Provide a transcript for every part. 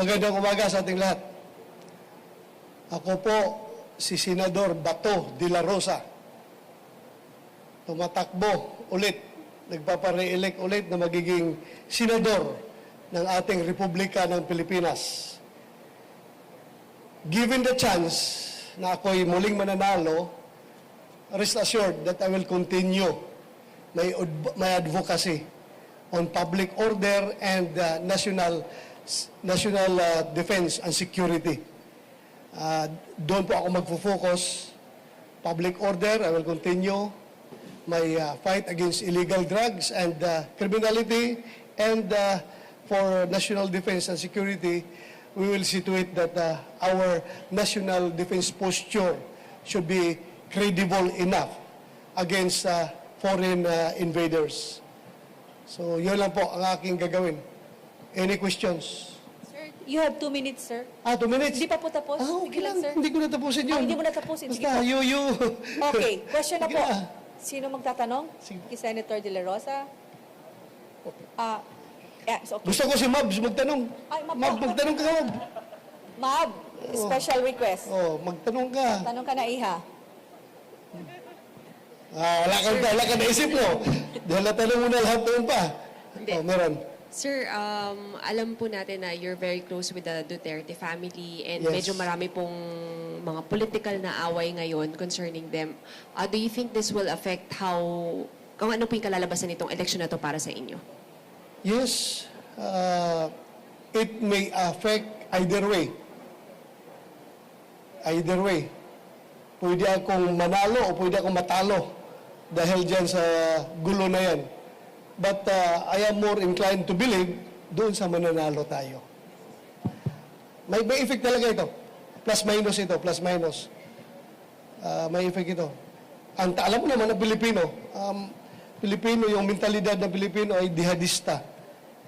Magandang umaga sa ating lahat. Ako po si Senador Bato de la Rosa. Tumatakbo ulit, nagpapare-elect ulit na magiging senador ng ating Republika ng Pilipinas. Given the chance na ako'y muling mananalo, rest assured that I will continue my advocacy on public order and national defense and security. Doon po ako magfo-focus. Public order, I will continue my fight against illegal drugs and criminality, and for national defense and security, we will see to it that our national defense posture should be credible enough against foreign invaders. So, yun lang po ang aking gagawin. Any questions? Sir, you have 2 minutes, sir. 2 minutes? Hindi pa po tapos? Okay Sige lang. sir. Hindi ko natapusin yun. Hindi mo natapusin. Sige Basta, po. you. Okay, question na Sige po. na. Sino magtatanong? Sige. Kay Senator De La Rosa? Yes, okay. Gusto ko si Mabs magtanong. Ay, Mab. Magtanong ka, Mab. Ma'am, special request. Magtanong ka. Tanong ka na, Iha. Wala ka naisip mo. Dahil natanong mo na lahat doon pa. Hindi. Meron. Sir, alam po natin na you're very close with the Duterte family and Yes. medyo marami pong mga political na away ngayon concerning them. Do you think this will affect kung ano po yung kalalabasan nitong election na to para sa inyo? Yes. It may affect either way. Either way. Pwede akong manalo o pwede akong matalo dahil dyan sa gulo na yan. But I am more inclined to believe doon sa mananalo tayo. May effect talaga ito. Plus minus ito, plus minus. May effect ito. Alam mo naman ang Pilipino, yung mentalidad ng Pilipino ay jihadista.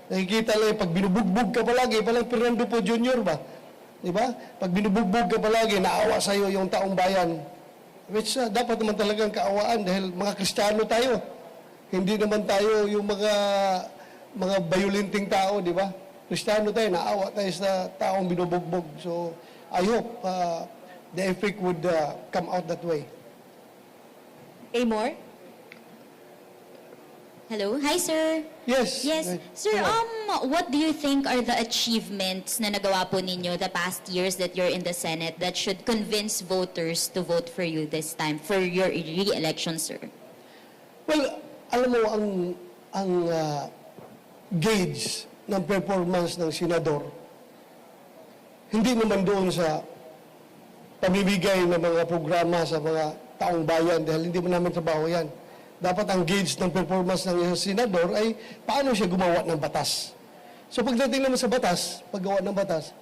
Nakikita lang pag binubugbog ka palagi, palang Fernando Po Jr. ba? Di ba? Pag binubugbog ka palagi, naawa sa'yo yung taong bayan. Which dapat naman talagang kaawaan dahil mga Kristiyano tayo. Hindi naman tayo yung mga bayulinting tao, di ba? Kristiyano tayo, naawa tayo sa taong binubugbog. So, I hope the effect would come out that way. Amor? Hello. Hi, sir. Yes. Yes. Right. Sir, Hello. what do you think are the achievements na nagawa po ninyo the past years that you're in the Senate that should convince voters to vote for you this time for your re-election, sir? Well, alam mo, ang gauge ng performance ng senador, hindi naman doon sa pamimigay ng mga programa sa mga taong bayan dahil hindi mo naman trabaho yan. Dapat ang gauge ng performance ng isang senador ay paano siya gumawa ng batas. So pagdating naman sa batas, paggawa ng batas,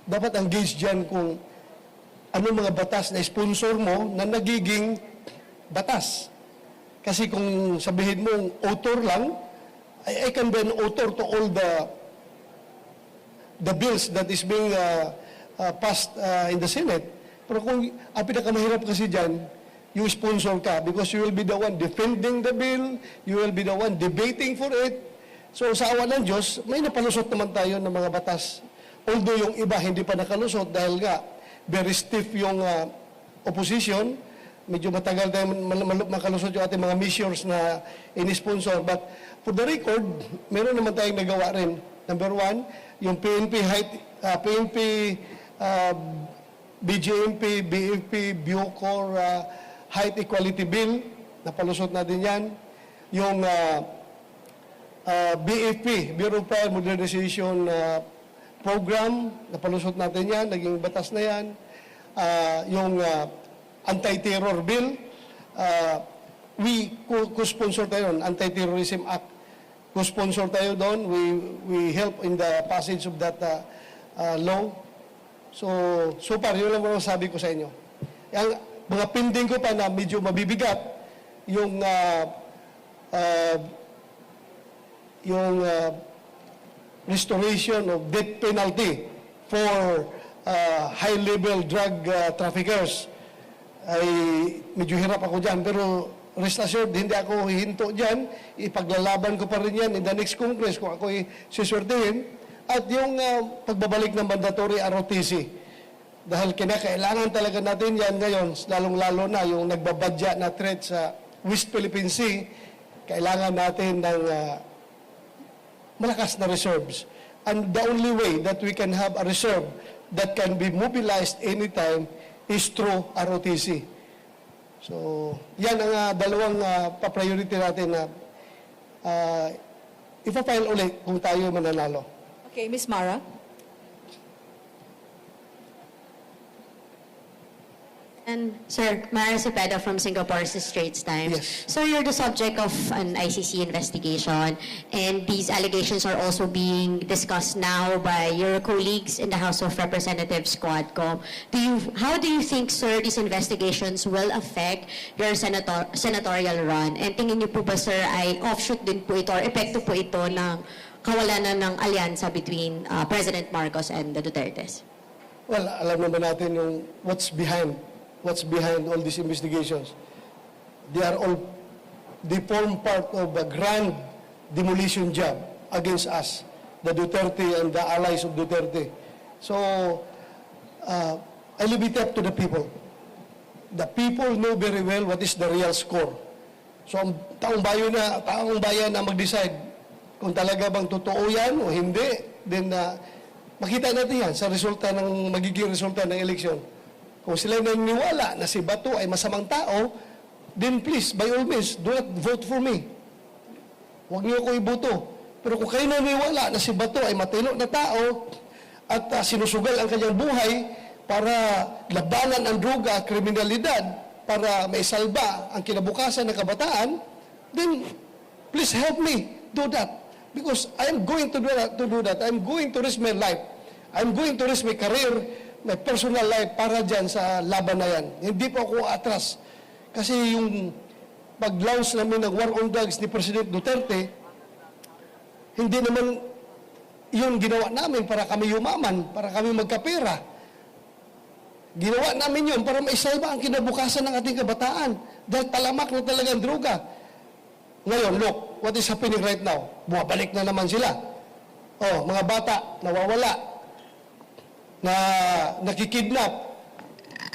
dapat ang gauge dyan kung anong mga batas na sponsor mo na nagiging batas. Kasi kung sabihin mo author lang, I can be an author to all the bills that is being passed in the Senate. Pero kung ang pinakamahirap kasi dyan, yung sponsor ka because you will be the one defending the bill, you will be the one debating for it. So sa awa ng Diyos, may napalusot naman tayo ng mga batas. Although yung iba hindi pa nakalusot dahil nga very stiff yung opposition, medyo matagal tayo makalusot yung ating mga measures na in-sponsor. But for the record, meron naman tayong nagawa rin. Number 1, yung PNP, BJMP, BFP, Bucor, Height Equality Bill, napalusot natin yan. Yung BFP, Bureau of Fire Modernization Program, napalusot natin yan, naging batas na yan. Yung Anti-Terror Bill, we co-sponsor tayo doon, Anti-Terrorism Act. Co-sponsor tayo doon, we help in the passage of that law. So far, yun lang mo sabi ko sa inyo. Yung mga pending ko pa na medyo mabibigat, yung restoration of death penalty for high-level drug traffickers, ay medyo hirap ako dyan. Pero rest assured, hindi ako hihinto dyan. Ipaglalaban ko pa rin yan in the next Congress kung ako suswertehin. At yung pagbabalik ng mandatory ROTC, dahil kinakailangan talaga natin yan ngayon, lalong-lalo na yung nagbabadya na threat sa West Philippine Sea, kailangan natin ng malakas na reserves. And the only way that we can have a reserve that can be mobilized anytime is through ROTC. So, yan ang dalawang pa-priority natin na ipapile ulit kung tayo mananalo. Okay, Ms. Mara. And Sir, Mara Cepeda from Singapore's Straits Times. Yes. So you're the subject of an ICC investigation, and these allegations are also being discussed now by your colleagues in the House of Representatives, Quadcom. How do you think, sir, these investigations will affect your senatorial run? And tingin niyo po ba, sir, ay offshoot din po ito or epekto po ito ng kawalan ng alyansa between President Marcos and the Dutertes? Well, alam naman natin yung what's behind all these investigations. They form part of a grand demolition job against us, the Duterte and the allies of Duterte. So, I leave it up to the people. The people know very well what is the real score. So, ang taong bayan na mag-decide kung talaga bang totoo yan o hindi, then makita natin yan sa magiging resulta ng eleksyon. Kung sila naniniwala na si Bato ay masamang tao, then please, by all means, do not vote for me. Huwag niyo ako iboto. Pero kung kayo naniniwala na si Bato ay matino na tao at sinusugal ang kanyang buhay para labanan ang droga at kriminalidad, para maisalba ang kinabukasan ng kabataan, then please help me do that. Because I am going to do that. I'm going to risk my life. I'm going to risk my career, my personal life para dyan sa laban na yan. Hindi po ako atras. Kasi yung pag-launch namin ng war on drugs ni President Duterte, hindi naman yun ginawa namin para kami yumaman, para kami magkapera. Ginawa namin yun para maisalba ang kinabukasan ng ating kabataan. Dahil talamak na talaga ang droga. Ngayon, look, what is happening right now? Bumabalik na naman sila. Oh, mga bata, nawawala, na nakikidnap.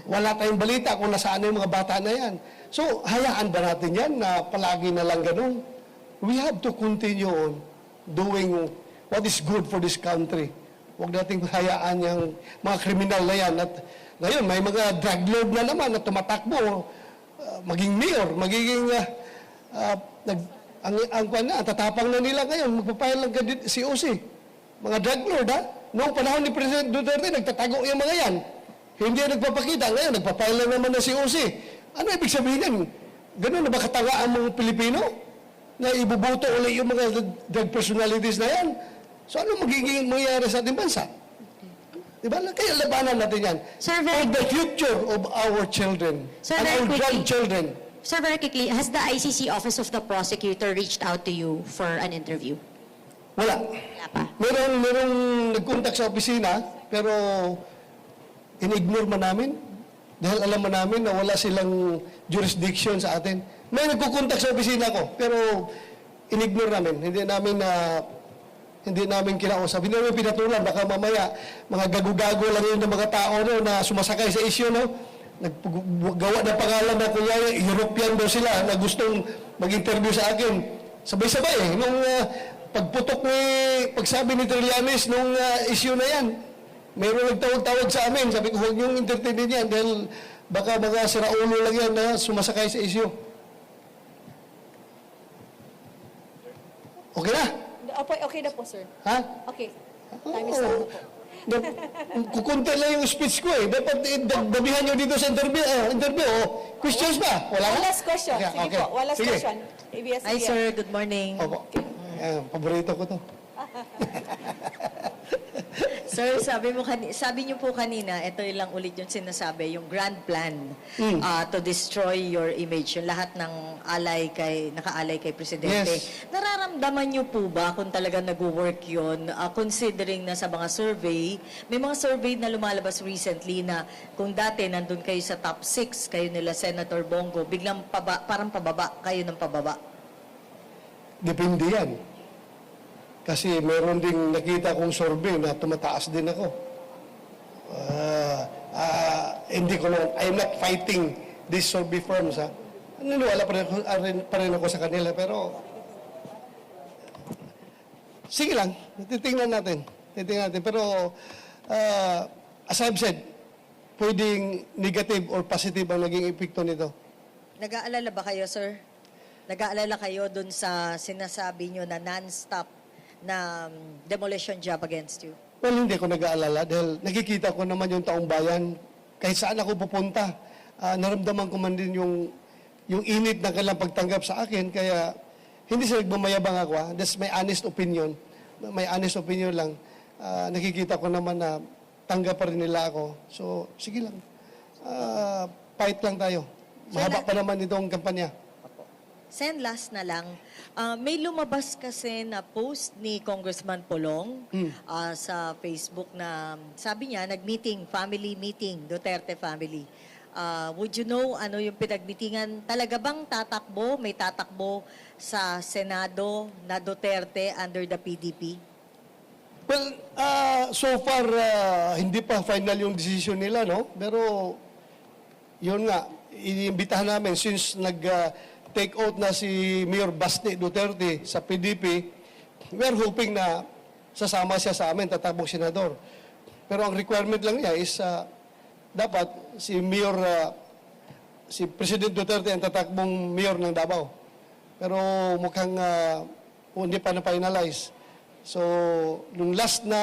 Wala tayong balita kung nasaan yung mga bata na yan. So, hayaan ba natin yan na palagi na lang ganun? We have to continue on doing what is good for this country. Huwag nating hayaan yung mga kriminal na yan. At ngayon, may mga drug lord na naman na tumatakbo, maging mayor, magiging ang tatapang na nila ngayon, magpapahal lang si COC. Mga drug lord, ha? Noong panahon ni President Duterte, nagtatago yung mga yan. Hindi yan nagpapakita. Ngayon, nagpapahal lang naman na COC. Ano ibig sabihin yan? Ganun na ba katanga ang mga Pilipino? Na ibubuto ulit yung mga drug personalities na yan? So ano magiging mangyayari sa ating bansa? Diba? Kaya labanan natin yan. Sir, For the future of our children Sir, and very our quickly. grandchildren. Sir, very quickly, has the ICC Office of the Prosecutor reached out to you for an interview? Wala. Wala pa. Merong nag-contact sa opisina, pero in-ignore man namin. Dahil alam man namin na wala silang jurisdiction sa atin. May nagkukontak sa opisina ko, pero in-ignore namin. Hindi namin kinausap. Hindi namin pinatulan. Baka mamaya, mga gago-gago lang yun ng mga tao no, na sumasakay sa isyu, no? Naggawa ng pangalan na kunyari, European daw sila na gustong mag-interview sa akin. Sabay-sabay eh. Nung pagsabi ni Trillanes nung issue na yan, mayroon nagtawag-tawag sa amin. Sabi ko, huwag niyong entertainin yan dahil baka mga siraulo lang yan na sumasakay sa issue. Okay na? Okay na po, sir. Ha? Okay. Time is up na po. Kukunti lang yung speech ko eh. Dapat dabihan nyo dito sa interview. Questions ba? Wala na? One last question. Okay, Sige okay. po, one last Sige. question. ABS-CBN. Hi sir, good morning. Opo. Paborito ko to. Sir, sabi niyo po kanina, ito lang ulit yung sinasabi, yung grand plan to destroy your image, yung lahat ng nakaalay kay Presidente. Yes. Nararamdaman niyo po ba kung talaga nag-work yun, considering na sa mga survey, may mga survey na lumalabas recently na kung dati nandun kayo sa top 6, kayo nila Senator Bongo, biglang parang pababa, kayo ng pababa. Depende yan. Kasi meron ding nakita kong survey na tumataas din ako. Hindi ko naman, I'm not fighting these survey firms, ha. Naniniwala pa rin ako sa kanila, pero sige lang, titingnan natin. Pero as I've said, pwedeng negative or positive ang naging epekto nito. Nag-aalala ba kayo, sir? Nag-aalala kayo dun sa sinasabi nyo na non-stop na demolition job against you? Well, hindi ko nag-aalala dahil nakikita ko naman yung taong bayan. Kahit saan ako pupunta, naramdaman ko man din yung init ng kanilang pagtanggap sa akin. Kaya hindi sila nagmamayabang ako. That's my honest opinion. My honest opinion lang. Nakikita ko naman na tanggap pa rin nila ako. So, sige lang. Fight lang tayo. Mahaba pa naman itong kampanya. Sen, last na lang. May lumabas kasi na post ni Congressman Polong sa Facebook na sabi niya, nag-meeting, family meeting, Duterte family. Would you know ano yung pinag-meetingan? Talaga bang tatakbo, may tatakbo sa Senado na Duterte under the PDP? Well, so far, hindi pa final yung decision nila, no? Pero, yun nga, iniimbitahan namin since take out na si Mayor Basti Duterte sa PDP, we're hoping na sasama siya sa amin, tatakbong senador. Pero ang requirement lang niya is dapat si Mayor, si President Duterte ang tatakbong Mayor ng Davao. Pero mukhang hindi pa na-finalize. So, nung last na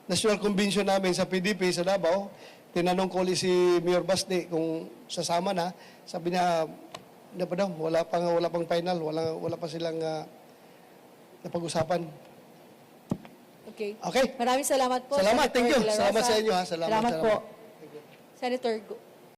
National Convention namin sa PDP sa Davao, tinanong ko ulit si Mayor Basti kung sasama na. Sabi niya, hindi pa daw, wala pang final, wala pa silang napag-usapan. Okay. Okay. Maraming salamat po. Salamat, Senator thank you. De La Salamat Rosa. sa inyo, ha. Salamat po. salamat. Senator